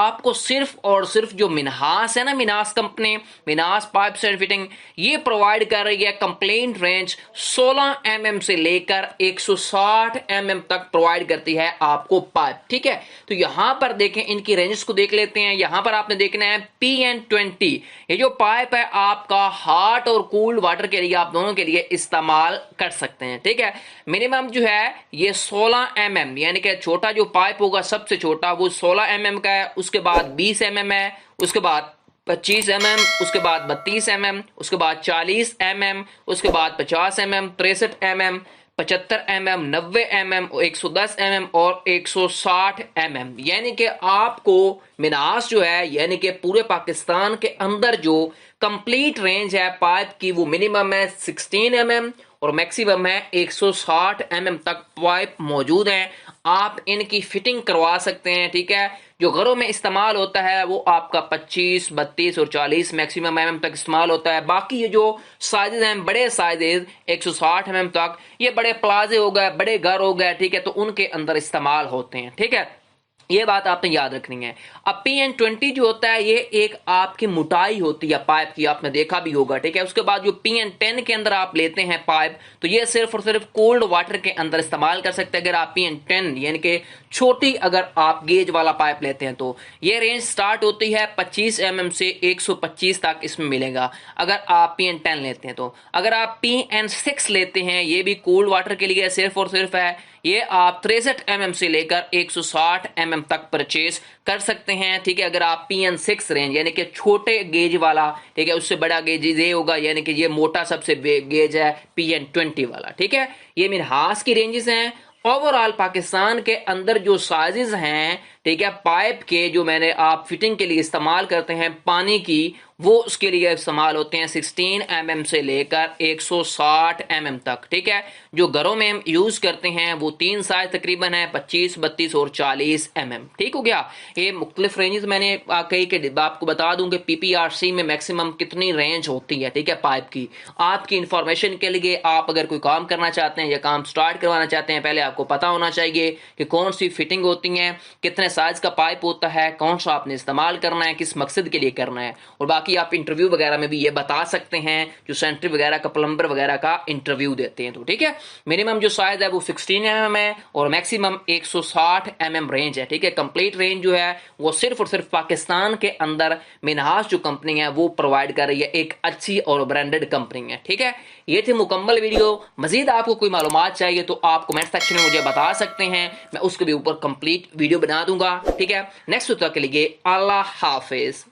आपको सिर्फ और सिर्फ जो मिन्हास है ना, Minhas company, Minhas pipes and fitting, ये प्रोवाइड कर रही है कंप्लेंट रेंज 16 mm से लेकर 160 mm तक प्रोवाइड करती है आपको पाइप। ठीक है, तो यहां पर देखें, इनकी रेंजेस को देख लेते हैं। यहां पर आपने देखना है PN20, ये जो पाइप है आपका हॉट और कूल्ड वाटर के लिए, आप दोनों के लिए इस्तेमाल कर सकते हैं। ठीक है, मिनिमम जो है ये 16 mm, यानी कि छोटा जो पाइप होगा सबसे छोटा वो 16 mm का है, उसके बाद 20 mm है, उसके बाद 25 mm, उसके बाद 32 mm, उसके बाद 40 mm, उसके बाद 50 mm, 63 mm, 75 mm, 90 mm, 110 mm और 160 mm। यानी कि आपको मिनास जो है, यानी कि पूरे पाकिस्तान के अंदर जो कंप्लीट रेंज है पाइप की, वो मिनिमम है 16 mm और मैक्सिमम है 160 mm तक पाइप मौजूद है। आप इनकी फिटिंग करवा सकते हैं। ठीक है, जो घरों में इस्तेमाल होता है वो आपका 25, 32 और 40 मैक्सिमम mm तक इस्तेमाल होता है। बाकी ये जो साइजेज हैं, बड़े साइजेज 160 mm तक, ये बड़े प्लाजे हो गए, बड़े घर हो गए, ठीक है, तो उनके अंदर इस्तेमाल होते हैं। ठीक है, ये बात आपने याद रखनी है। अब PN20 जो होता है, ये एक आपकी मोटाई होती है पाइप की, आपने देखा भी होगा। ठीक है, उसके बाद जो PN10 के अंदर आप लेते हैं पाइप, तो ये सिर्फ और सिर्फ कोल्ड वाटर के अंदर इस्तेमाल कर सकते हैं। अगर आप PN10 यानी कि छोटी अगर आप गेज वाला पाइप लेते हैं तो ये रेंज स्टार्ट होती है 25 mm से 125 तक इसमें मिलेगा अगर आप PN10 लेते हैं। तो अगर आप PN6 लेते हैं, ये भी कोल्ड वाटर के लिए सिर्फ और सिर्फ है, ये आप 63 mm से लेकर 160 mm तक परचेज कर सकते हैं। ठीक है, अगर आप PN6 रेंज यानी कि छोटे गेज वाला, ठीक है, उससे बड़ा गेज ये होगा, यानी कि ये मोटा सबसे गेज है PN20 वाला। ठीक है, ये मिन्हास की रेंजेस हैं। ओवरऑल पाकिस्तान के अंदर जो साइजेस हैं, ठीक है, पाइप के जो मैंने आप फिटिंग के लिए इस्तेमाल करते हैं पानी की, वो उसके लिए इस्तेमाल होते हैं 16 mm से लेकर 160 mm तक। ठीक है, जो घरों में हम यूज करते हैं वो 3 साइज तकरीबन है, 25, 32 और 40 mm। ठीक हो गया, ये मुख्तलिफ रेंजेस मैंने कही कि आपको बता दूं कि PPRC में मैक्सिमम कितनी रेंज होती है। ठीक है, पाइप की आपकी इंफॉर्मेशन के लिए, आप अगर कोई काम करना चाहते हैं या काम स्टार्ट करवाना चाहते हैं, पहले आपको पता होना चाहिए कि कौन सी फिटिंग होती है, कितने साइज का पाइप होता है, कौन सा आपने इस्तेमाल करना है, किस मकसद के लिए करना है। और बाकी आप इंटरव्यू वगैरह में भी ये बता सकते हैं, जो सेंट्री वगैरह का, प्लम्बर वगैरह का इंटरव्यू देते हैं। तो ठीक है, मिनिमम जो साइज है वो 16 mm है और मैक्सिमम 160 mm रेंज है। ठीक है, कंप्लीट रेंज जो है वो सिर्फ और सिर्फ पाकिस्तान के अंदर मिन्हास जो कंपनी है वो प्रोवाइड कर रही है, एक अच्छी और ब्रांडेड कंपनी है। ठीक है, ये थी मुकम्मल वीडियो। मजीद आपको कोई मालूमात चाहिए तो आप कमेंट सेक्शन में मुझे बता सकते हैं, मैं उसके भी ऊपर कंप्लीट वीडियो बना दूंगा। ठीक है, नेक्स्ट तक के लिए अल्लाह हाफिज।